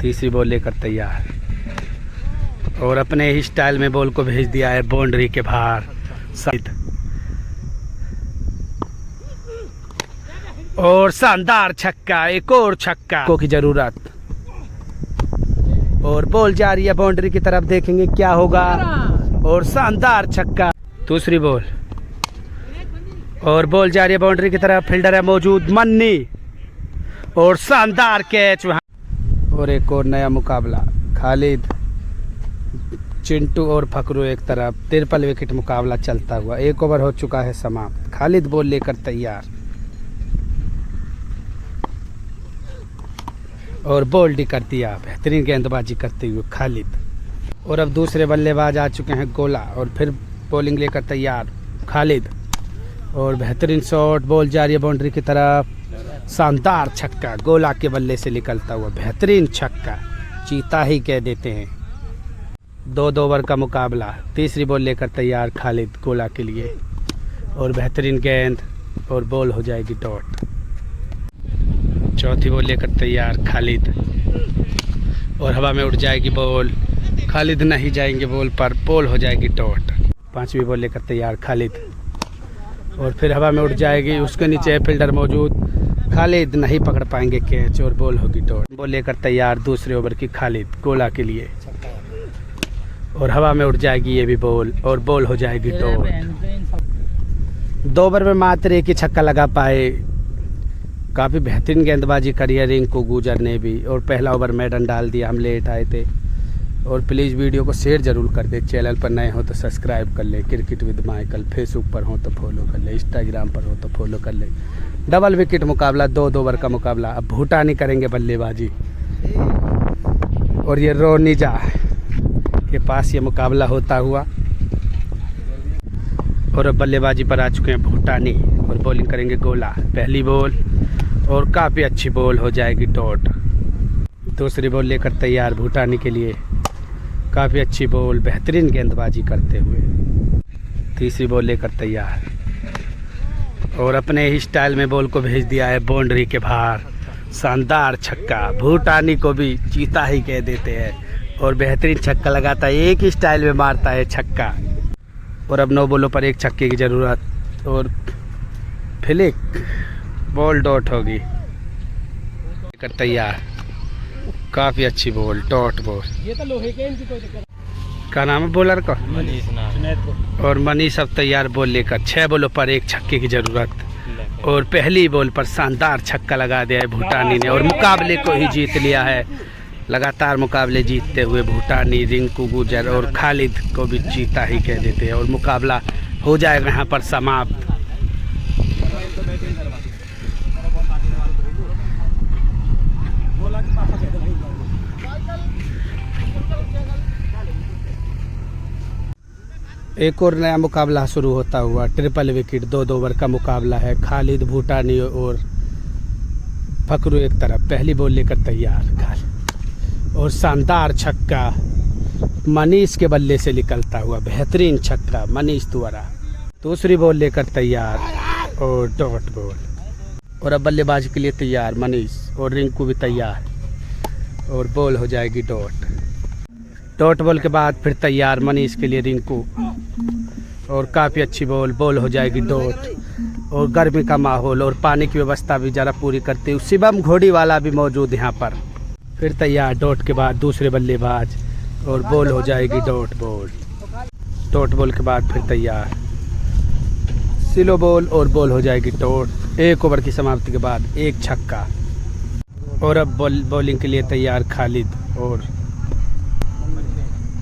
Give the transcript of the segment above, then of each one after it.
तीसरी बॉल लेकर तैयार और अपने ही स्टाइल में बॉल को भेज दिया है बाउंड्री के बाहर साइड। और शानदार छक्का, एक और छक्का की जरूरत। और बॉल जा रही है बाउंड्री की तरफ, देखेंगे क्या होगा। और शानदार छक्का, दूसरी बॉल और बॉल जा रही है बाउंड्री की तरफ। फील्डर है मौजूद मन्नी और शानदार कैच वहां। और एक और नया मुकाबला, खालिद, चिंटू और फकरू एक तरफ। 53 विकेट मुकाबला चलता हुआ, 1 ओवर हो चुका है समाप्त। खालिद बॉल लेकर तैयार और बोल्ड कर दिया, बेहतरीन गेंदबाजी करते हुए खालिद। और अब दूसरे बल्लेबाज आ चुके हैं गोला और फिर बॉलिंग लेकर तैयार खालिद। और बेहतरीन शॉट, बॉल जा रही है बाउंड्री की तरफ। शानदार छक्का, गोला के बल्ले से निकलता हुआ बेहतरीन छक्का, चीता ही कह देते हैं। 2 ओवर का मुकाबला, तीसरी बॉल लेकर तैयार खालिद गोला के लिए। और बेहतरीन गेंद और बॉल हो जाएगी डॉट। चौथी बॉल लेकर तैयार खालिद और हवा में उड़ जाएगी बॉल। खालिद नहीं जाएंगे बॉल पर, बॉल हो जाएगी डॉट। 5वीं बॉल लेकर तैयार खालिद और फिर हवा में उड़ जाएगी, उसके नीचे फील्डर मौजूद। खालिद नहीं पकड़ पाएंगे कैच और बॉल होगी डॉट। बॉल लेकर तैयार दूसरे ओवर की खालिद गोला के लिए और हवा में उड़ जाएगी ये भी बॉल और बॉल हो जाएगी डॉट। 2 ओवर में मात्र एक ही छक्का लगा पाए। काफ़ी बेहतरीन गेंदबाजी करी है रिंकू गुजर ने भी। और पहला ओवर मैडन डाल दिया, हम लेट आए थे। और प्लीज़ वीडियो को शेयर ज़रूर कर दे। चैनल पर नए हो तो सब्सक्राइब कर ले। क्रिकेट विद माइकल फेसबुक पर हो तो फॉलो कर ले, इंस्टाग्राम पर हो तो फॉलो कर ले। डबल विकेट मुकाबला, 2 ओवर का मुकाबला। अब भूटानी करेंगे बल्लेबाजी और ये रोनिजा के पास ये मुकाबला होता हुआ। और अब बल्लेबाजी पर आ चुके हैं भूटानी और बॉलिंग करेंगे गोला। पहली बॉल और काफ़ी अच्छी बॉल हो जाएगी डॉट। दूसरी बॉल लेकर तैयार भूटानी के लिए, काफ़ी अच्छी बॉल, बेहतरीन गेंदबाजी करते हुए। तीसरी बॉल लेकर तैयार और अपने ही स्टाइल में बॉल को भेज दिया है बाउंड्री के बाहर। शानदार छक्का, भूटानी को भी चीता ही कह देते हैं। और बेहतरीन छक्का लगाता है, एक ही स्टाइल में मारता है छक्का। और अब 9 बॉलों पर एक छक्के की ज़रूरत और फ्लिक, बॉल डॉट होगी। लेकर तैयार, काफ़ी अच्छी बॉल, डॉट बॉल। ये तो लोहे के इनकी कोई दिक्कत। क्या नाम है बॉलर का? मनीष नाम। और मनीष अब तैयार बॉल लेकर। 6 बॉलों पर एक छक्के की ज़रूरत और पहली बॉल पर शानदार छक्का लगा दिया है भूटानी ने और मुकाबले को ही जीत लिया है। लगातार मुकाबले जीतते हुए भूटानी, रिंकू गुजर और खालिद को भी चीता ही कह देते हैं। और मुकाबला हो जाएगा यहाँ पर समाप्त। एक और नया मुकाबला शुरू होता हुआ, 53 विकेट, 2 ओवर का मुकाबला है। खालिद, भूटानी और फकरू एक तरफ। पहली बॉल लेकर तैयार और शानदार छक्का मनीष के बल्ले से निकलता हुआ, बेहतरीन छक्का मनीष द्वारा। दूसरी बॉल लेकर तैयार और डॉट बॉल। और अब बल्लेबाजी के लिए तैयार मनीष और रिंकू भी तैयार और बॉल हो जाएगी डॉट। डॉट बॉल के बाद फिर तैयार मनीष के लिए रिंकू और काफ़ी अच्छी बॉल, बॉल हो जाएगी डॉट। और गर्मी का माहौल और पानी की व्यवस्था भी ज़रा पूरी करते हुए शिवम घोड़ी वाला भी मौजूद यहाँ पर। फिर तैयार डॉट के बाद दूसरे बल्लेबाज और बॉल हो जाएगी डॉट बॉल। डॉट बॉल के बाद फिर तैयार स्लो बॉल और बॉल हो जाएगी डॉट। 1 ओवर की समाप्ति के बाद एक छक्का। और अब बॉलिंग के लिए तैयार खालिद और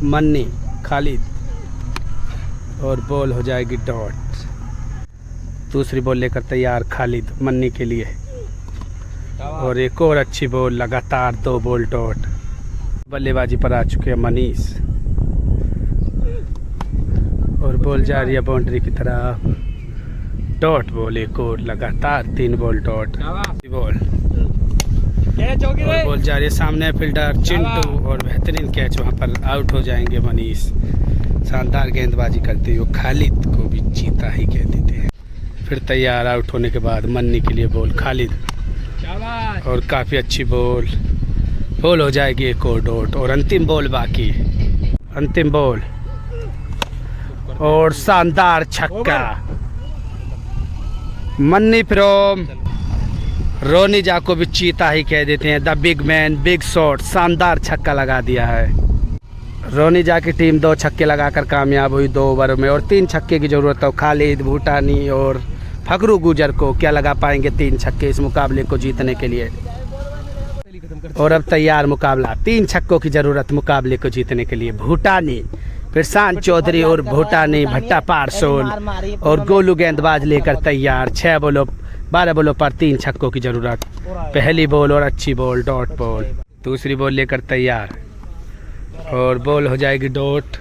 मन्नी। खालिद और बॉल हो जाएगी डॉट। दूसरी बॉल लेकर तैयार खालिद मन्नी के लिए और एक और अच्छी बॉल, लगातार 2 बॉल डॉट। बल्लेबाजी पर आ चुके हैं मनीष और बॉल जा रही है बाउंड्री की तरफ, डॉट बॉल। एक और लगातार 3 बॉल डॉट बॉल। और बॉल जा रही है सामने फील्डर चिंटू और बेहतरीन कैच, वहाँ पर आउट हो जाएंगे मनीष। शानदार गेंदबाजी करते हुए खालिद को भी चीता ही कह देते हैं। फिर तैयार आउट होने के बाद मन्नी के लिए बॉल खालिद और काफ़ी अच्छी बॉल बॉल हो जाएगी एक और डॉट और अंतिम बॉल बाकी। अंतिम बॉल और शानदार छक्का। मन्नी फ्रॉम रोनी जा को भी चीता ही कह देते हैं, the big man, big shot. शानदार छक्का लगा दिया है। रोनी जा की टीम 2 छक्के लगाकर कामयाब हुई 2 ओवर में और 3 छक्के की ज़रूरत है। खालिद, भूटानी और फकरू गुजर को क्या लगा पाएंगे 3 छक्के इस मुकाबले को जीतने के लिए। और अब तैयार मुकाबला, 3 छक्कों की ज़रूरत मुकाबले को जीतने के लिए। भूटानी, प्रशांत चौधरी और भूटानी, भट्टा पारसोल और गोलू गेंदबाज लेकर तैयार। 12 बॉलों पर 3 छक्कों की ज़रूरत। पहली बॉल और अच्छी बॉल, डॉट बॉल। दूसरी बॉल लेकर तैयार और बॉल हो जाएगी डॉट।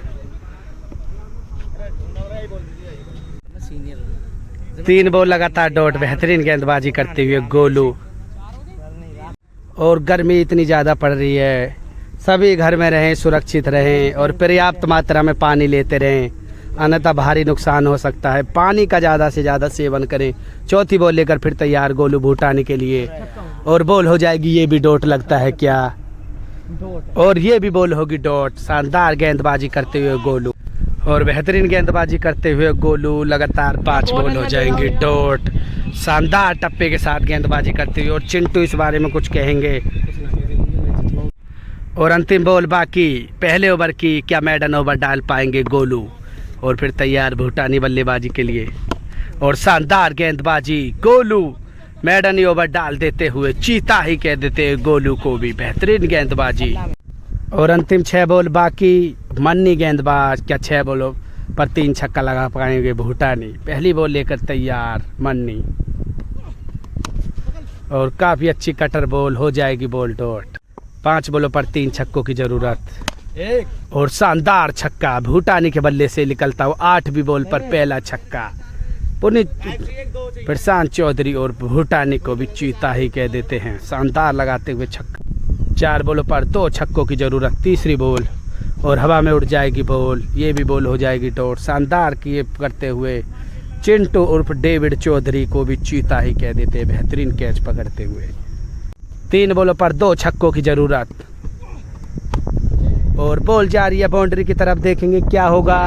3 बॉल लगातार डॉट। बेहतरीन गेंदबाजी करते हुए गोलू। और गर्मी इतनी ज़्यादा पड़ रही है, सभी घर में रहें, सुरक्षित रहें और पर्याप्त मात्रा में पानी लेते रहें, अन्यथा भारी नुकसान हो सकता है। पानी का ज़्यादा से ज़्यादा सेवन करें। चौथी बॉल लेकर फिर तैयार गोलू भूटानी के लिए और बॉल हो जाएगी, ये भी डॉट लगता है क्या, और ये भी बॉल होगी डॉट। शानदार गेंदबाजी करते हुए गोलू और बेहतरीन गेंदबाजी करते हुए गोलू। लगातार 5 बॉल हो जाएंगे डॉट। शानदार टप्पे के साथ गेंदबाजी करते हुए और चिंटू इस बारे में कुछ कहेंगे। और अंतिम बॉल बाकी पहले ओवर की, क्या मैडन ओवर डाल पाएंगे गोलू। और फिर तैयार भूटानी बल्लेबाजी के लिए और शानदार गेंदबाजी गोलू। मैडन ओवर डाल देते हुए चीता ही कह देते हैं गोलू को भी। बेहतरीन गेंदबाजी और अंतिम 6 बॉल बाकी। मन्नी गेंदबाज, क्या 6 बॉलों पर 3 छक्का लगा पाएंगे भूटानी। पहली बॉल लेकर तैयार मन्नी और काफ़ी अच्छी कटर बॉल, हो जाएगी बॉल डॉट। 5 बॉलों पर 3 छक्कों की ज़रूरत और शानदार छक्का भूटानी के बल्ले से निकलता हुआ। 8वीं बॉल पर पहला छक्का। पुनीत, प्रशांत चौधरी और भूटानी को भी चीता ही कह देते हैं। शानदार लगाते हुए छक्का। 4 बॉलों पर 2 छक्कों की ज़रूरत। तीसरी बॉल और हवा में उड़ जाएगी बॉल, ये भी बॉल हो जाएगी डॉट। शानदार किए करते हुए चिंटू उर्फ डेविड चौधरी को भी चीता ही कह देते हैं। बेहतरीन कैच पकड़ते हुए। 3 बॉलों पर 2 छक्कों की ज़रूरत और बॉल जा रही है बाउंड्री की तरफ, देखेंगे क्या होगा।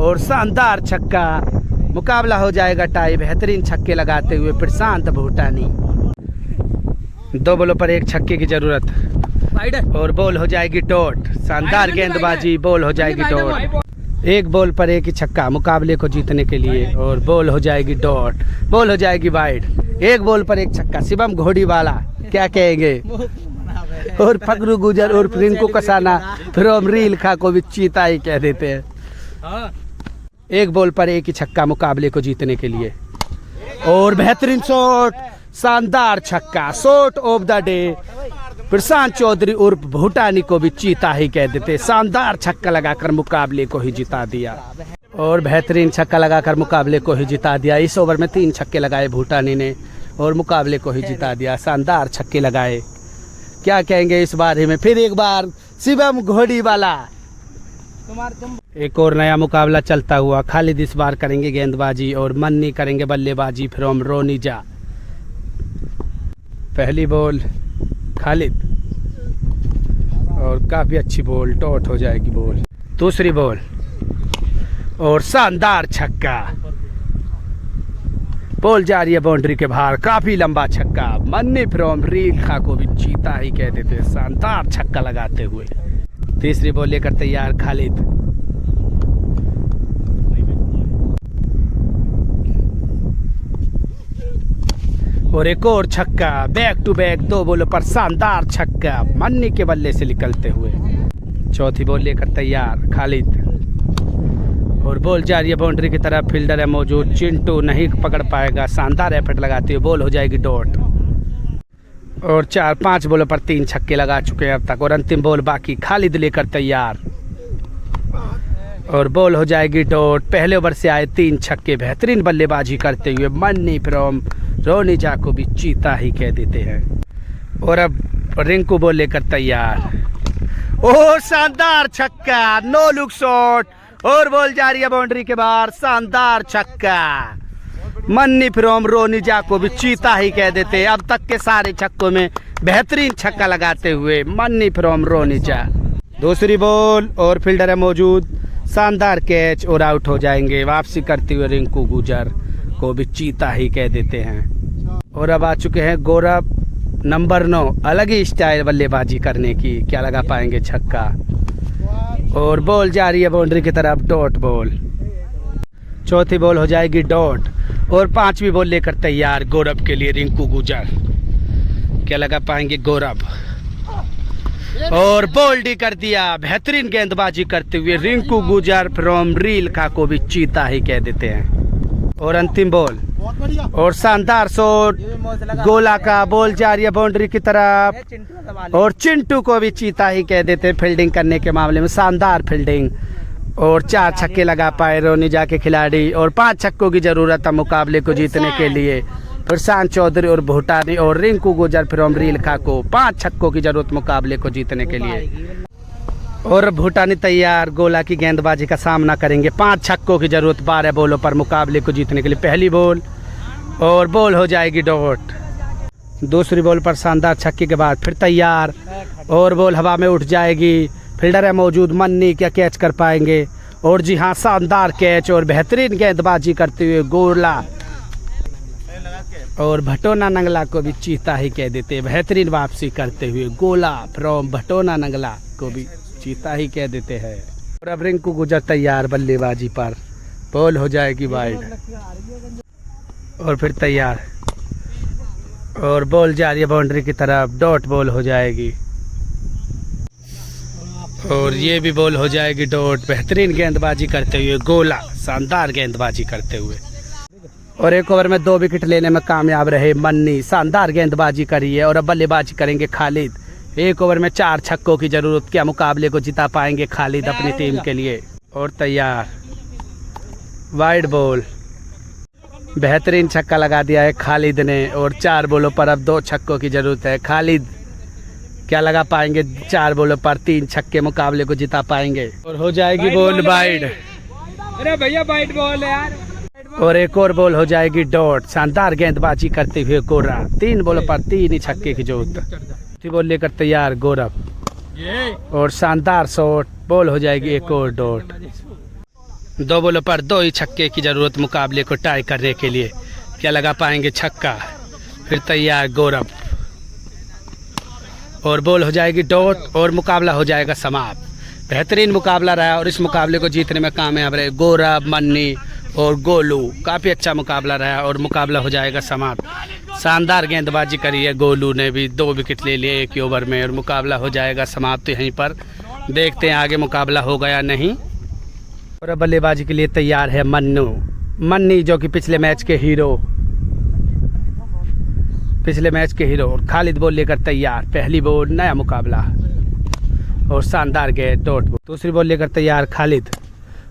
और शानदार छक्का, मुकाबला हो जाएगा टाई। बेहतरीन छक्के लगाते हुए प्रशांत भूटानी। 2 बॉलों पर 1 छक्के की ज़रूरत और बॉल हो जाएगी डॉट। शानदार गेंदबाजी, बॉल हो जाएगी डॉट। 1 बॉल पर 1 ही छक्का मुकाबले को जीतने के लिए और बॉल हो जाएगी डॉट। बॉल हो जाएगी वाइड। 1 बॉल पर 1 छक्का। शिवम घोड़ी वाला क्या कहेंगे। और फकरू गुजर और रिंकू कसाना फ्रॉम रील खा को भी चीता ही कह देते हैं। 1 बॉल पर 1 ही छक्का मुकाबले को जीतने के लिए और बेहतरीन शॉट, शानदार छक्का। Shot of the day Prashant Chaudhary उर्फ भूटानी को भी चीता ही कह देते। शानदार छक्का लगाकर मुकाबले को ही जिता दिया और बेहतरीन छक्का लगाकर मुकाबले को ही जिता दिया। इस ओवर में 3 छक्के लगाए भूटानी ने और मुकाबले को ही जिता दिया। शानदार छक्के लगाए। क्या कहेंगे इस बारे में फिर एक बार शिवम घोड़ी वाला। एक और नया मुकाबला चलता हुआ। खालिद इस बार करेंगे गेंदबाजी और मन्नी करेंगे बल्लेबाजी फ्रॉम रोनीजा। पहली बॉल खालिद और काफ़ी अच्छी बॉल, डॉट हो जाएगी बॉल। दूसरी बॉल और शानदार छक्का। बॉल जा रही है बाउंड्री के बाहर, काफ़ी लंबा छक्का। मन्नी फ्रॉम रील खा को भी चीता ही कह देते हैं। शानदार छक्का लगाते हुए। तीसरी बॉल लेकर तैयार खालिद और एक और छक्का। बैक टू बैक 2 बॉलों पर शानदार छक्का मन्नी के बल्ले से निकलते हुए। चौथी बॉल लेकर तैयार खालिद और बॉल जा रही है बाउंड्री की तरफ। फील्डर है मौजूद, चिंटू नहीं पकड़ पाएगा। शानदार एफर्ट लगाते हुए बॉल हो जाएगी डॉट और 4-5 बॉलों पर 3 छक्के लगा चुके हैं अब तक और अंतिम बॉल बाकी। खालिद लेकर तैयार और बॉल हो जाएगी डॉट। पहले ओवर से आए 3 छक्के। बेहतरीन बल्लेबाजी करते हुए मन्नी फ्रॉम रोनीजा को भी चीता ही कह देते हैं और अब रिंकू बॉल लेकर तैयार। ओह शानदार छक्का, नो लुक शॉट और बॉल जा रही है बाउंड्री के बाहर। शानदार छक्का मन्नी फ्रॉम रोनिजा को भी चीता ही कह देते हैं। अब तक के सारे छक्कों में बेहतरीन छक्का लगाते हुए मन्नी फ्रॉम रोनिजा। दूसरी बॉल और फील्डर है मौजूद, शानदार कैच और आउट हो जाएंगे। वापसी करते हुए रिंकू गुजर को भी चीता ही कह देते हैं। और अब आ चुके हैं गौरव नंबर 9, अलग ही स्टाइल बल्लेबाजी करने की, क्या लगा पाएंगे छक्का। और बॉल जा रही है बाउंड्री की तरफ, डॉट बॉल। चौथी बॉल हो जाएगी डॉट और पांचवी बॉल लेकर तैयार गौरव के लिए रिंकू गुजर, क्या लगा पाएंगे गौरव। और बोल्ड कर दिया, बेहतरीन गेंदबाजी करते हुए रिंकू गुजर फ्रॉम रीलखा को भी चीता ही कह देते हैं। और अंतिम बॉल और शानदार शॉट, गोला का बॉल जा रही है बाउंड्री की तरफ और चिंटू को भी चीता ही कह देते हैं। फील्डिंग करने के मामले में शानदार फील्डिंग और 4 छक्के लगा पाए रोनिजा के खिलाड़ी और 5 छक्कों की जरूरत है मुकाबले को जीतने के लिए। प्रशांत चौधरी और भूटानी और रिंकू गुजर फ्रॉम रीलखा को 5 छक्कों की जरूरत मुकाबले को जीतने के लिए। और भूटानी तैयार, गोला की गेंदबाजी का सामना करेंगे। 5 छक्कों की जरूरत 12 बॉलों पर मुकाबले को जीतने के लिए। पहली बॉल और बॉल हो जाएगी डॉट। दूसरी बॉल पर शानदार छक्के के बाद फिर तैयार और बॉल हवा में उठ जाएगी। फील्डर है मौजूद, मन्नी क्या कैच कर पाएंगे। और जी हाँ, शानदार कैच और बेहतरीन गेंदबाजी करते हुए गोला और भटोना नंगला को भी चीता ही कह देते हैं। बेहतरीन वापसी करते हुए गोला फ्रॉम भटोना नंगला को भी चीता ही कह देते हैं। और अब रिंकू गुजर तैयार बल्लेबाजी पर, बॉल हो जाएगी वाइड और फिर तैयार और बॉल जा रही है बाउंड्री की तरफ, डॉट बॉल हो जाएगी और ये भी बॉल हो जाएगी डॉट। बेहतरीन गेंदबाजी करते हुए गोला, शानदार गेंदबाजी करते हुए। और एक ओवर में 2 विकेट लेने में कामयाब रहे मन्नी, शानदार गेंदबाजी करी है। और अब बल्लेबाजी करेंगे खालिद। एक ओवर में 4 छक्कों की जरूरत, क्या मुकाबले को जिता पाएंगे खालिद अपनी टीम के लिए। और तैयार, वाइड बॉल, बेहतरीन छक्का लगा दिया है खालिद ने। और 4 बॉलों पर अब 2 छक्कों की जरूरत है। खालिद क्या लगा पाएंगे 4 बॉलों पर 3 छक्के, मुकाबले को जिता पाएंगे। और हो जाएगी बॉल वाइड। अरे भैया वाइड बॉल है यार। और एक और बॉल हो जाएगी डॉट। शानदार गेंदबाजी करते हुए गोरा, 3 बॉलों पर 3 ही छक्के की जरूरत। बॉल लेकर तैयार गौरव और शानदार शॉट, बॉल हो जाएगी एक और डॉट। 2 बॉलों पर 2 ही छक्के की जरूरत मुकाबले को टाई करने के लिए, क्या लगा पाएंगे छक्का। फिर तैयार गौरव और बॉल हो जाएगी डॉट और मुकाबला हो जाएगा समाप्त। बेहतरीन मुकाबला रहा और इस मुकाबले को जीतने में कामयाब रहे गौरव, मन्नी और गोलू। काफ़ी अच्छा मुकाबला रहा और मुकाबला हो जाएगा समाप्त। शानदार गेंदबाजी करी है गोलू ने भी, 2 विकेट ले लिए 1 ओवर में और मुकाबला हो जाएगा समाप्त यहीं पर। देखते हैं आगे मुकाबला होगा या नहीं। और बल्लेबाजी के लिए तैयार है मन्नी जो कि पिछले मैच के हीरो। और खालिद बॉल लेकर तैयार। पहली बॉल, नया मुकाबला और शानदार गेंद डॉट बॉल। दूसरी बॉल लेकर तैयार खालिद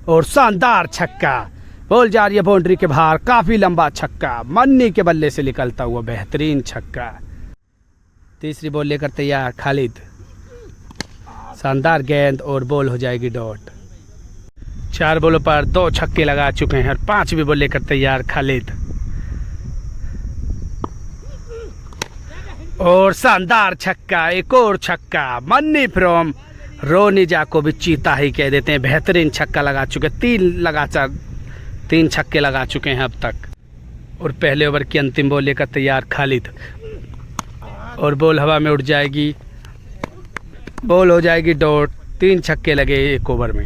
और शानदार छक्का, बॉल जा रही है बाउंड्री के बाहर, काफी लंबा छक्का, मन्नी के बल्ले से निकलता हुआ बेहतरीन छक्का। तीसरी बॉल लेकर तैयार खालिद, शानदार गेंद और बॉल हो जाएगी डॉट। 4 बॉलों पर 2 छक्के लगा चुके हैं और 5वीं बॉल लेकर तैयार खालिद और शानदार छक्का, एक और छक्का। मन्नी फ्रॉम रोनिजा को भी चीता ही कह देते हैं। बेहतरीन छक्का लगा चुके, 3 छक्के लगा चुके हैं अब तक। और पहले ओवर की अंतिम बॉल लेकर तैयार खालिद और बॉल हवा में उड़ जाएगी, बॉल हो जाएगी डॉट। 3 छक्के लगे 1 ओवर में।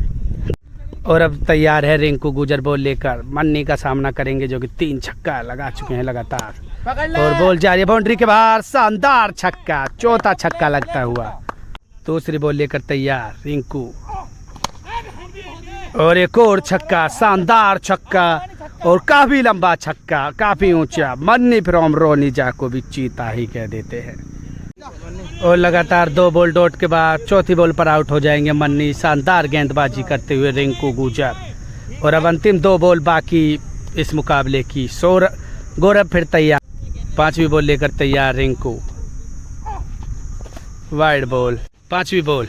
और अब तैयार है रिंकू गुजर बॉल लेकर, मन्नी का सामना करेंगे जो कि 3 छक्का लगा चुके हैं लगातार। और बॉल जा रही है बाउंड्री के बाहर, शानदार छक्का, 4था छक्का लगता हुआ। दूसरी बॉल लेकर तैयार रिंकू और एक और छक्का, शानदार छक्का और काफी लंबा छक्का, काफी ऊंचा। मन्नी फ्रॉम रोनिजा को भी चीता ही कह देते हैं। और लगातार 2 बॉल डॉट के बाद चौथी बॉल पर आउट हो जाएंगे मन्नी। शानदार गेंदबाजी करते हुए रिंकू गुजर। और अब अंतिम 2 बॉल बाकी इस मुकाबले की। गौरव फिर तैयार, 5वीं बॉल लेकर तैयार रिंकू, वाइड बॉल, 5वीं बॉल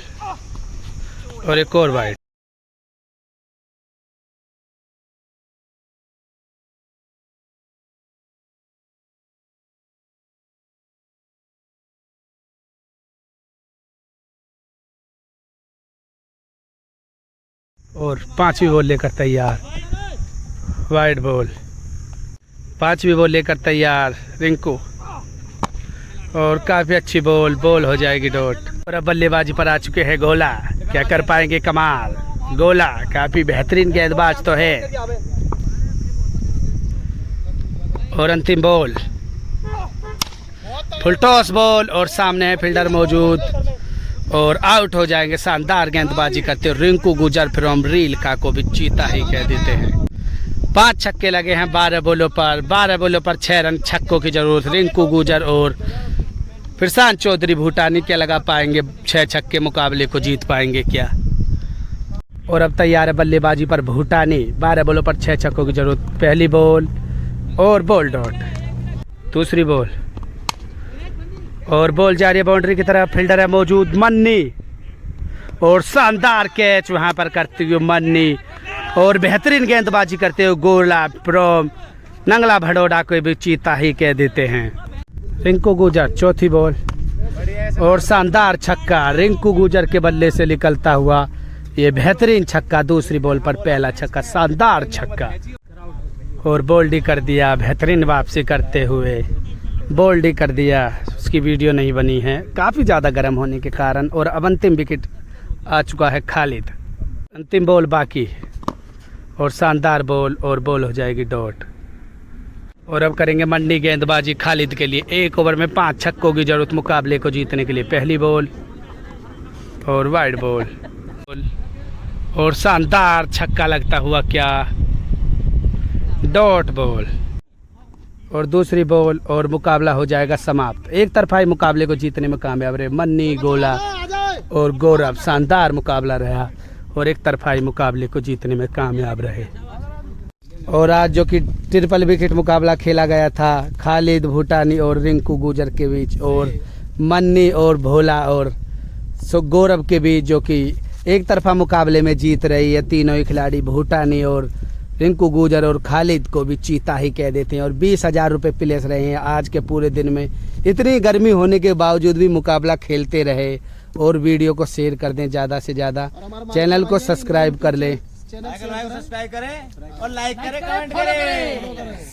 और एक और वाइड। और 5वीं बॉल लेकर तैयार, वाइड बॉल। 5वीं बॉल लेकर तैयार रिंकू, और काफ़ी अच्छी बॉल हो जाएगी डॉट। और अब बल्लेबाजी पर आ चुके हैं गोला, क्या कर पाएंगे कमाल। गोला काफ़ी बेहतरीन गेंदबाज तो है। और अंतिम बॉल, फुल टॉस बॉल, और सामने है फील्डर मौजूद और आउट हो जाएंगे। शानदार गेंदबाजी करते हुए रिंकू गुजर फ्रॉम रीलका को भी चीता ही कह देते हैं। 5 छक्के लगे हैं 12 बॉलों पर 6 रन छक्कों की जरूरत। रिंकू गुजर और प्रशांत चौधरी भूटानी क्या लगा पाएंगे 6 छक्के, मुकाबले को जीत पाएंगे क्या। और अब तैयार है बल्लेबाजी पर भूटानी, 12 बॉलों पर 6 छक्कों की जरूरत। पहली बॉल और बॉल डॉट, दूसरी बॉल और बॉल जा रही है बाउंड्री की तरफ। फील्डर है मौजूद मन्नी, और शानदार कैच वहां पर करते हुए मन्नी, और बेहतरीन गेंदबाजी करते हुए गोला फ्रॉम नंगला भड़ोडा को भी चीता ही कह देते हैं। रिंकू गुजर, चौथी बॉल और शानदार छक्का रिंकू गुजर के बल्ले से निकलता हुआ ये बेहतरीन छक्का। दूसरी बॉल पर पहला छक्का, शानदार छक्का, और बोल्ड कर दिया। बेहतरीन वापसी करते हुए बोल्ड कर दिया। उसकी वीडियो नहीं बनी है काफ़ी ज़्यादा गर्म होने के कारण। और अब अंतिम विकेट आ चुका है खालिद, अंतिम बॉल बाकी, और शानदार बॉल, और बॉल हो जाएगी डॉट। और अब करेंगे मंडी गेंदबाजी खालिद के लिए। 1 ओवर में 5 छक्कों की जरूरत मुकाबले को जीतने के लिए। पहली बॉल और वाइड बॉल, और शानदार छक्का लगता हुआ क्या, डॉट बॉल, और दूसरी बॉल, और मुकाबला हो जाएगा समाप्त। एक तरफा ही मुकाबले को जीतने में कामयाब रहे मन्नी, गोला और गौरव। शानदार मुकाबला रहा और एक तरफा ही मुकाबले को जीतने में कामयाब रहे। और आज जो कि ट्रिपल विकेट मुकाबला खेला गया था खालिद भूटानी और रिंकू गुजर के बीच, और मन्नी और भोला और गौरव के बीच, जो कि एक तरफा मुकाबले में जीत रही है। तीनों ही खिलाड़ी भूटानी और रिंकू गुजर और खालिद को भी चीता ही कह देते हैं। और 20,000 रुपये प्लेस रहे हैं आज के पूरे दिन में। इतनी गर्मी होने के बावजूद भी मुकाबला खेलते रहे। और वीडियो को शेयर कर दें ज़्यादा से ज़्यादा, चैनल को सब्सक्राइब कर लें। सब्सक्राइब करें और लाइक करें, कमेंट करें।